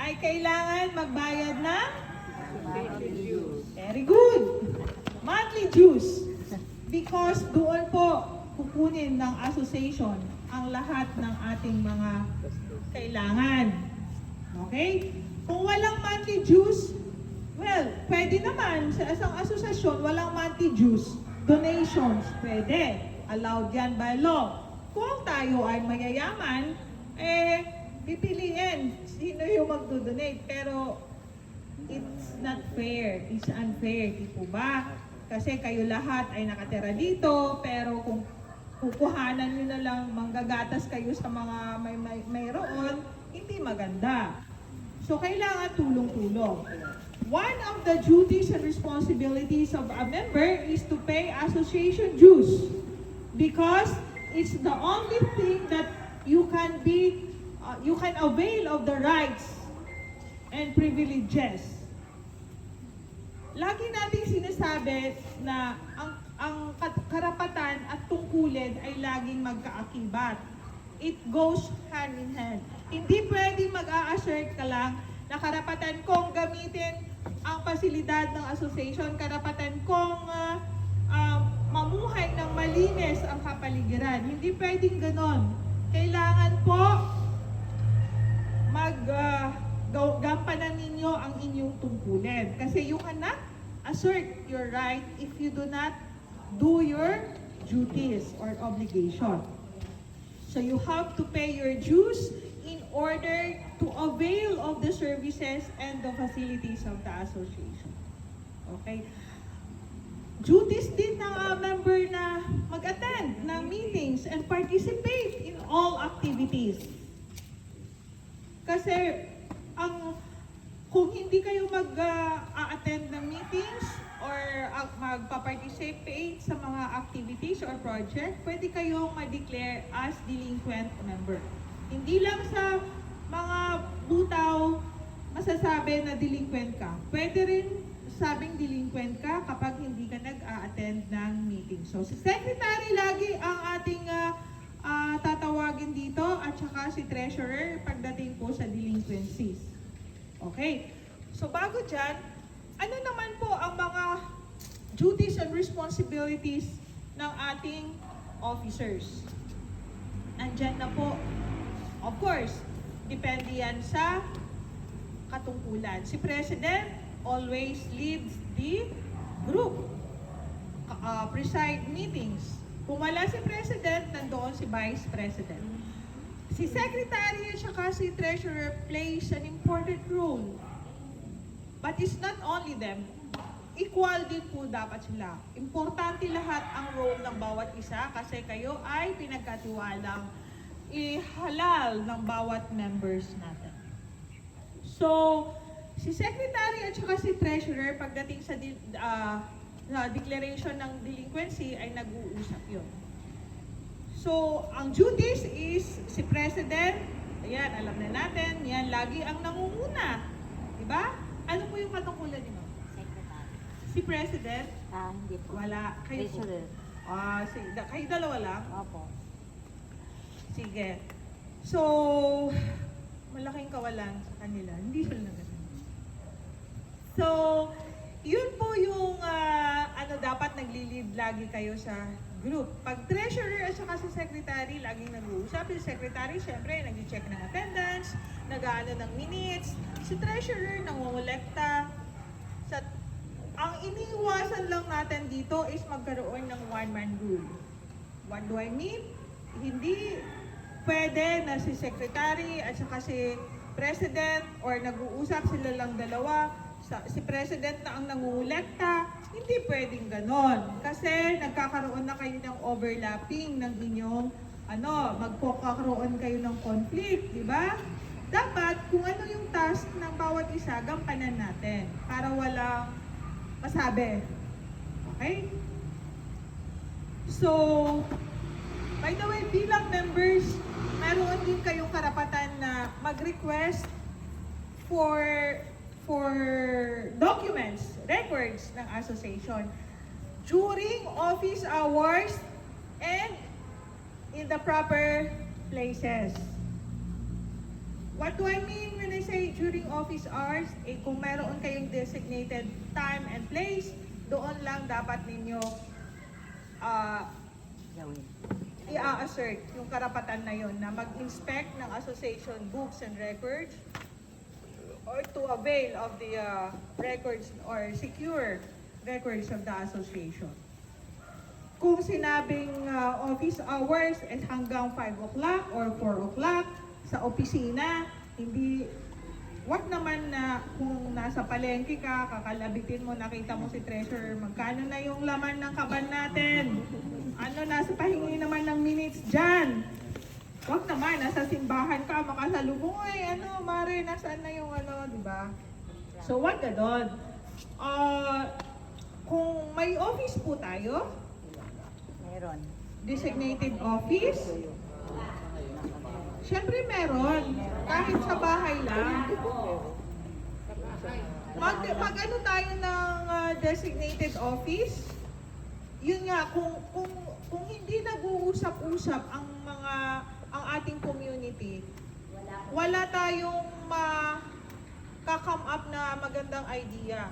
ay kailangan magbayad ng very good. Monthly dues. Because doon po kukunin ng association ang lahat ng ating mga kailangan. Okay? Kung walang monthly dues, well, pwede naman sa isang asosasyon walang monthly dues. Donations, pwede. Allowed yan by law. Kung tayo ay mayayaman, pipiliin sino yung magdo-donate. Pero it's not fair. It's unfair. Di po ba? Kasi kayo lahat ay nakatira dito, pero kung kukuhanan nyo na lang, manggagatas kayo sa mga mayroon, hindi maganda. So, kailangan tulong-tulong. One of the duties and responsibilities of a member is to pay association dues because it's the only thing that you can avail of the rights and privileges. Lagi nating sinasabi na ang karapatan at tungkulin ay laging magkaakibat. It goes hand in hand. Hindi pwedeng mag-a-assert ka lang na karapatan kong gamitin ang pasilidad ng association, karapatan kong mamuhay ng malinis ang kapaligiran. Hindi pwedeng ganon. Kailangan po gampanan ninyo ang inyong tungkulin. Kasi you cannot assert your right if you do not do your duties or obligation. So you have to pay your dues in order to avail of the services and the facilities of the association. Okay? Duties din ng member na mag-attend ng meetings and participate in all activities. Kasi kung hindi kayo mag-attend ng meetings or magpa-participate sa mga activities or project, pwede kayong ma-declare as delinquent member. Hindi lang sa mga butaw masasabi na delinquent ka. Pwede rin sabing delinquent ka kapag hindi ka nag-a-attend ng meeting. So, si Secretary lagi ang ating tatawagin dito at saka si Treasurer pagdating po sa delinquencies. Okay. So, bago dyan, ano naman po ang mga duties and responsibilities ng ating officers? Andyan na po. Of course, depende yan sa katungkulan. Si President always leads the group. Preside meetings. Kung wala si President, nandoon si Vice President. Si Secretary at saka si Treasurer plays an important role. But it's not only them. Equal din po dapat sila. Importante lahat ang role ng bawat isa kasi kayo ay pinagkatiwalang ihalal ng bawat members natin. So, si Secretary at saka si Treasurer pagdating sa declaration ng delinquency ay nag-uusap yun. So, ang duties is si President, ayan, alam na natin, yan, lagi ang nangunguna. Diba? Ano po yung katungkulan nyo? Secretary. Si President? Hindi po. Wala. Kayo po? Treasurer. Kayo dalawa lang? Opo. Sige. So, malaking kawalan sa kanila. Hindi sila nagano. So, yun po yung dapat nagli-lead lagi kayo sa group. Pag treasurer at saka si secretary, laging nag-uusap. Si secretary, syempre, nag-check ng attendance, nag-aano ng minutes. Si treasurer, nangungulekta. Ang iniiwasan lang natin dito is magkaroon ng one-man rule. What do I mean? Hindi pwede na si secretary at saka si president or nag-uusap sila lang dalawa, si president na ang nangungulekta, hindi pwedeng ganon. Kasi nagkakaroon na kayo ng overlapping ng inyong, magkakaroon kayo ng conflict, di ba? Dapat, kung ano yung task ng bawat isa, gampanan natin para walang masabi. Okay? So, by the way, bilang members, meron din kayong karapatan na mag-request for documents, records ng association during office hours and in the proper places. What do I mean when I say during office office hours, kung meron kayong designated time and place, doon lang dapat ninyo i-assert yung karapatan na yon na mag-inspect ng association books and records or to avail of the records or secure records of the association. Kung sinabing office hours is hanggang 5 o'clock or 4 o'clock sa opisina, wag naman na kung nasa palengke ka, kakalabitin mo, nakita mo si treasurer, magkano na yung laman ng kaban natin? Nasa pahingi naman ng minutes dyan. Wag naman, nasa simbahan ka, makasalubong, Mare, nasaan na yung di ba? So, wag ganon. Kung may office po tayo, Meron. designated office, syempre meron. Kahit sa bahay lang. Mag-ano tayo ng designated office? Yun nga, kung hindi nag-uusap-usap ang ating community, wala tayong ka-come up na magandang idea.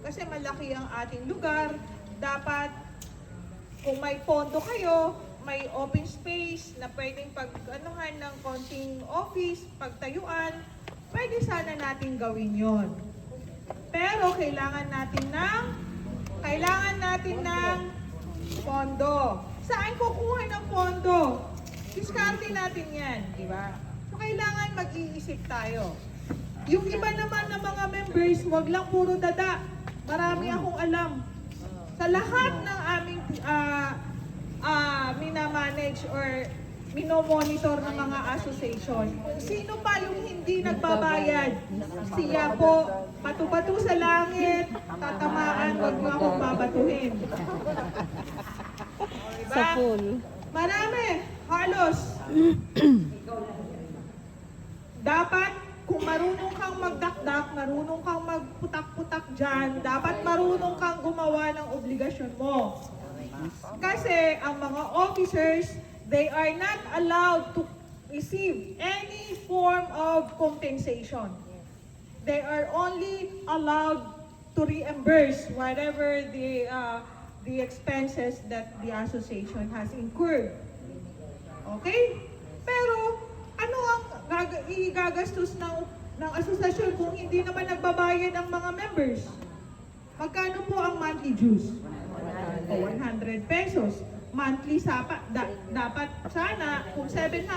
Kasi malaki ang ating lugar, dapat kung may pondo kayo, may open space na pwedeng pag-anuhan ng konting office, pagtayuan, pwede sana natin gawin yon. Pero kailangan natin ng pondo. Saan kukuha ng pondo? Diskarte natin yan, di ba? So kailangan mag-iisip tayo. Yung iba naman ng mga members, wag lang puro dada. Marami akong alam. Sa lahat ng aming minamanage or minomonitor ng mga association. Kung sino pa yung hindi nagbabayad, siya po, patu-patu sa langit, tatamaan, wag mo akong babatuhin. Diba? Sa pool. Marami, halos. Dapat, kung marunong kang magdakdak, marunong kang magputak-putak dyan, dapat marunong kang gumawa ng obligasyon mo. Kasi ang mga officers, they are not allowed to receive any form of compensation. They are only allowed to reimburse whatever the expenses that the association has incurred. Okay? Pero ano ang igagastos ng asosasyon kung hindi naman nagbabayad ang mga members? Magkano po ang monthly dues? 100 pesos. Monthly dapat sana kung 700,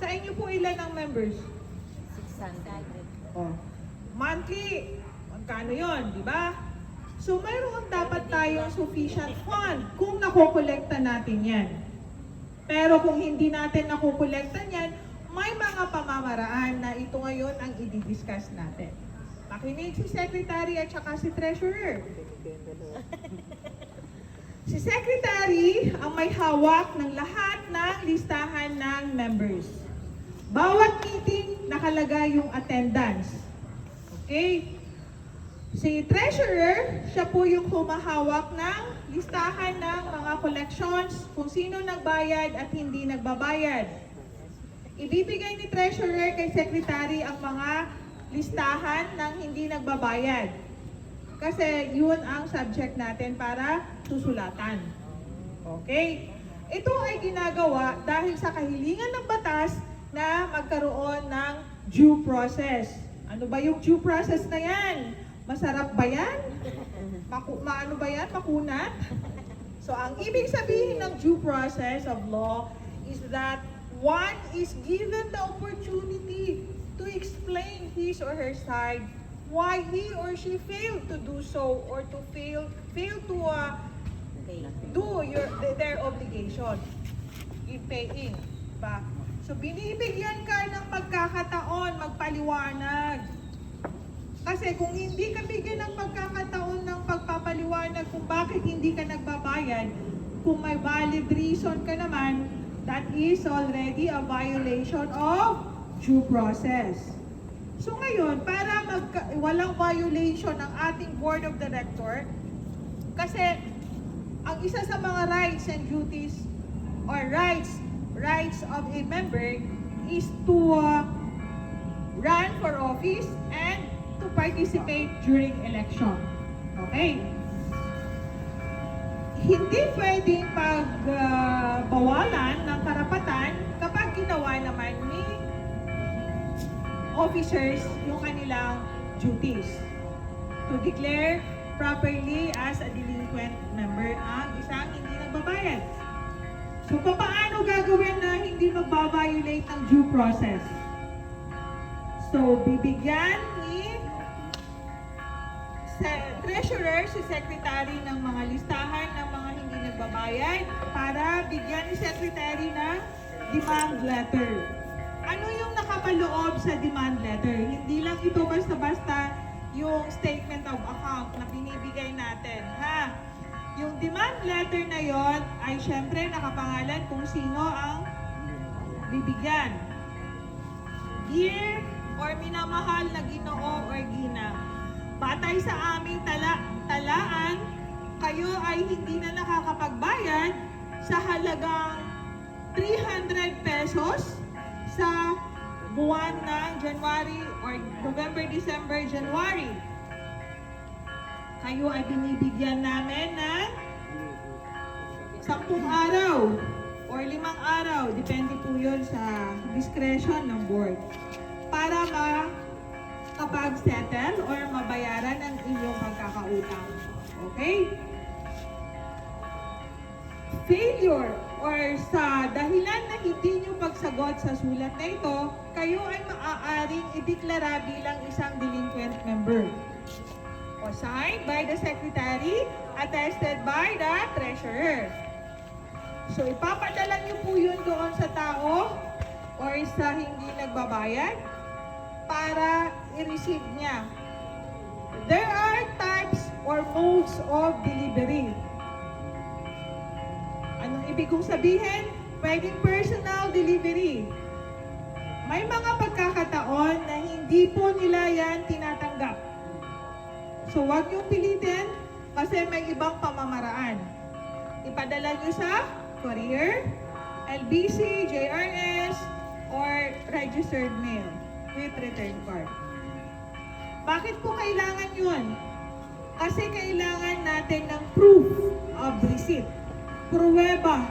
sa inyo po ilan ang members? 600. Oh. Monthly, magkano yon, di ba? So mayroon dapat tayong sufficient fund kung nakokolekta natin yan. Pero kung hindi natin nakokolekta yan, may mga pamamaraan na ito ngayon ang i-discuss natin. Makinig si Secretary at saka si Treasurer. Si Secretary ang may hawak ng lahat ng listahan ng members. Bawat meeting, nakalagay yung attendance. Okay? Si Treasurer, siya po yung humahawak ng listahan ng mga collections, kung sino nagbayad at hindi nagbabayad. Ibibigay ni Treasurer kay Secretary ang mga listahan ng hindi nagbabayad. Kasi yun ang subject natin para susulatan. Okay? Ito ay ginagawa dahil sa kahilingan ng batas na magkaroon ng due process. Ano ba yung due process na yan? Masarap ba yan? Ano ba yan? Makunat? So, ang ibig sabihin ng due process of law is that one is given the opportunity to explain his or her side why he or she failed to do so or to fail to do their obligation in paying. Diba? So, binibigyan ka ng pagkakataon, magpaliwanag. Kasi kung hindi ka bigyan ng pagkakataon ng pagpapaliwanag kung bakit hindi ka nagbabayad, kung may valid reason ka naman, that is already a violation of due process. So ngayon, para walang violation ng ating Board of Director, kasi ang isa sa mga rights and duties or rights of a member is to run for office and to participate during election. Okay? Hindi pwedeng pagbawalan ng karapatan kapag ginawa naman ni officers yung kanilang duties to declare properly as a delinquent member ang isang hindi nagbabayad. So, paano gagawin na hindi magbabiolate ng due process? So, bibigyan ni treasurer, si secretary ng mga listahan ng mga hindi nagbabayad para bigyan ni secretary ng demand letter. Ano yung nakapaloob sa demand letter? Hindi lang ito basta-basta yung statement of account na binibigay natin, ha? Yung demand letter na yon ay syempre nakapangalan kung sino ang bibigyan. Dear or minamahal na Ginoo or Gina, batay sa aming talaan, kayo ay hindi na nakakapagbayad sa halagang 300 pesos sa buwan ng January or November, December, January. Kayo ay binibigyan namin ng 10 araw or 5 araw, depende po yun sa discretion ng board, para makapag-settle or mabayaran ang inyong pagkakautang. Okay? Failure or sa dahilan na hindi nyo pagsagot sa sulat na ito, kayo ay maaaring ideklara bilang isang delinquent member. O signed by the secretary, attested by the treasurer. So ipapadala nyo po yun doon sa tao or sa hindi nagbabayad para i-receive niya. There are types or modes of delivery. Anong ibig kong sabihin? Pwedeng personal delivery. May mga pagkakataon na hindi po nila yan tinatanggap. So huwag niyong pilitin kasi may ibang pamamaraan. Ipadala niyo sa courier, LBC, JRS, or registered mail with return card. Bakit po kailangan yun? Kasi kailangan natin ng proof of receipt. Pruweba.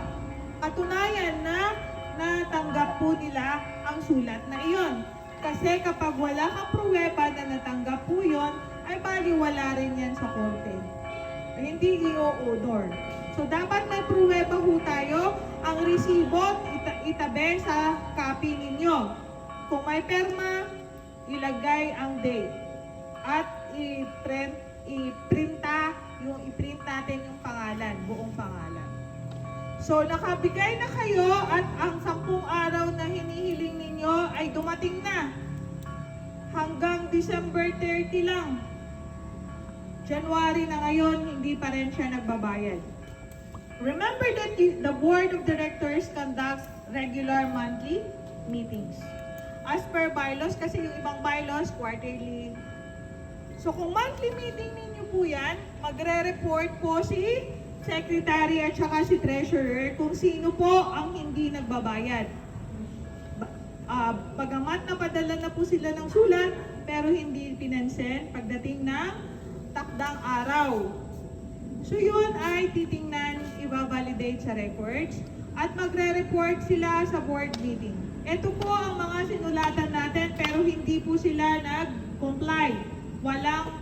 Katunayan na natanggap po nila ang sulat na iyon. Kasi kapag wala kang pruweba na natanggap po yun, ay baliwala rin yan sa korte. Hindi i-o-odor. So, dapat may pruweba ho tayo. Ang resibo, itabi sa copy ninyo. Kung may perma, ilagay ang date. At i-print natin yung pangalan, buong pangalan. So, nakabigay na kayo at ang 10 araw na hinihiling ninyo ay dumating na. Hanggang December 30 lang. January na ngayon, hindi pa rin siya nagbabayad. Remember that the Board of Directors conducts regular monthly meetings. As per bylaws, kasi yung ibang bylaws, quarterly. So kung monthly meeting ninyo po yan, magre-report po si Secretary at saka si Treasurer kung sino po ang hindi nagbabayad. Pagamat napadala na po sila ng sulat, pero hindi pinansin pagdating ng takdang araw. So yun ay titingnan, i-validate sa records, at magre-report sila sa board meeting. Ito po ang mga sinulatan natin, pero hindi po sila nag-comply. Walang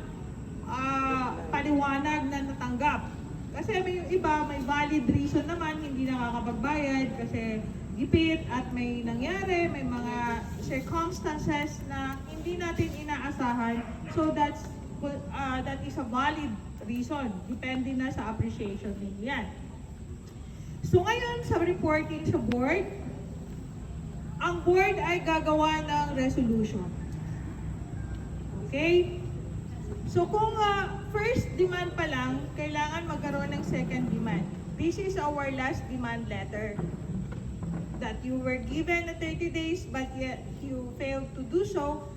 paliwanag na natanggap. Kasi may iba, may valid reason naman, hindi nakakapagbayad kasi gipit at may nangyari, may mga circumstances na hindi natin inaasahan. So that is a valid reason. Depende na sa appreciation ninyo yan. So ngayon sa reporting sa board, ang board ay gagawa ng resolution. Okay? So kung first demand pa lang, kailangan magkaroon ng second demand. This is our last demand letter. That you were given na 30 days but yet you failed to do so,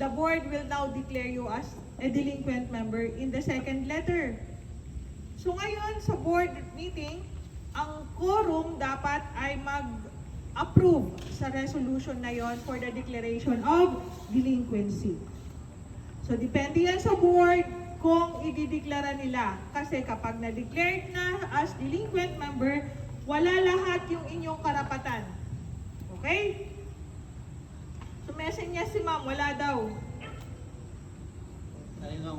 the board will now declare you as a delinquent member in the second letter. So ngayon sa board meeting, ang quorum dapat ay approve sa resolution na yon for the declaration of delinquency. So, depende yan sa board kung idideklara nila. Kasi kapag na-declared na as delinquent member, wala lahat yung inyong karapatan. Okay? So, message niya si ma'am, wala daw.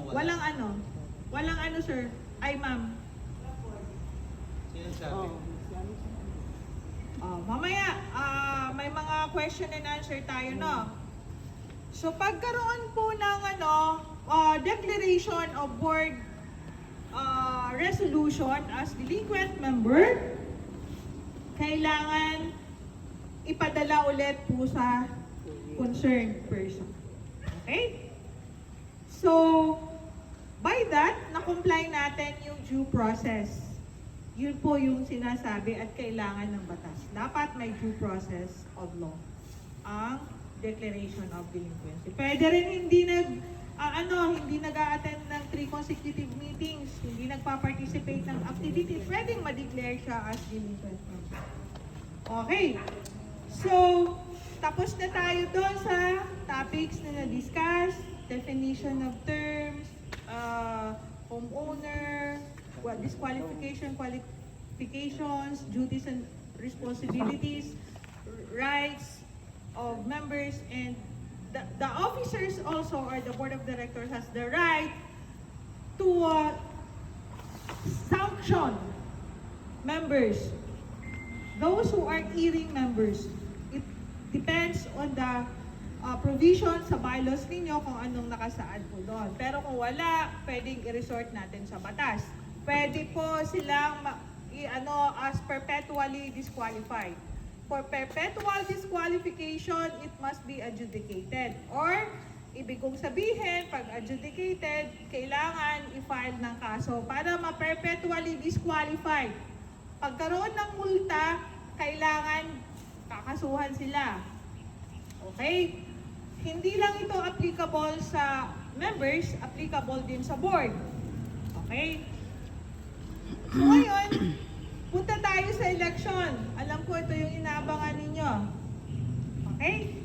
Walang ano? Walang ano, sir? Ay, ma'am. Sinasabi. Mamaya, may mga question and answer tayo, no? So, pagkaroon po ng declaration of board resolution as delinquent member, kailangan ipadala ulit po sa concerned person. Okay? So, by that, na-comply natin yung due process. Yun po yung sinasabi at kailangan ng batas. Dapat may due process of law ang declaration of delinquency. Pwede rin hindi nag-a-attend ng 3 consecutive meetings, hindi nagpa-participate ng activities, pwedeng ma-declare siya as delinquent member. Okay. So, tapos na tayo doon sa topics na na-discuss, definition of terms, homeowner, disqualification, qualifications, duties and responsibilities, rights of members, and the officers also, or the board of directors, has the right to sanction members, those who are hearing members. It depends on the provision sa bylaws ninyo kung anong nakasaad po doon. Pero kung wala, pwedeng i-resort natin sa batas. Pwede po silang as perpetually disqualified. For perpetual disqualification, it must be adjudicated. Or, ibig kong sabihin, pag adjudicated, kailangan i-file ng kaso para ma-perpetually disqualified. Pagkaroon ng multa, kailangan kakasuhan sila. Okay? Hindi lang ito applicable sa members, applicable din sa board. Okay? So ngayon, punta tayo sa election. Alam ko ito yung inaabangan ninyo. Okay?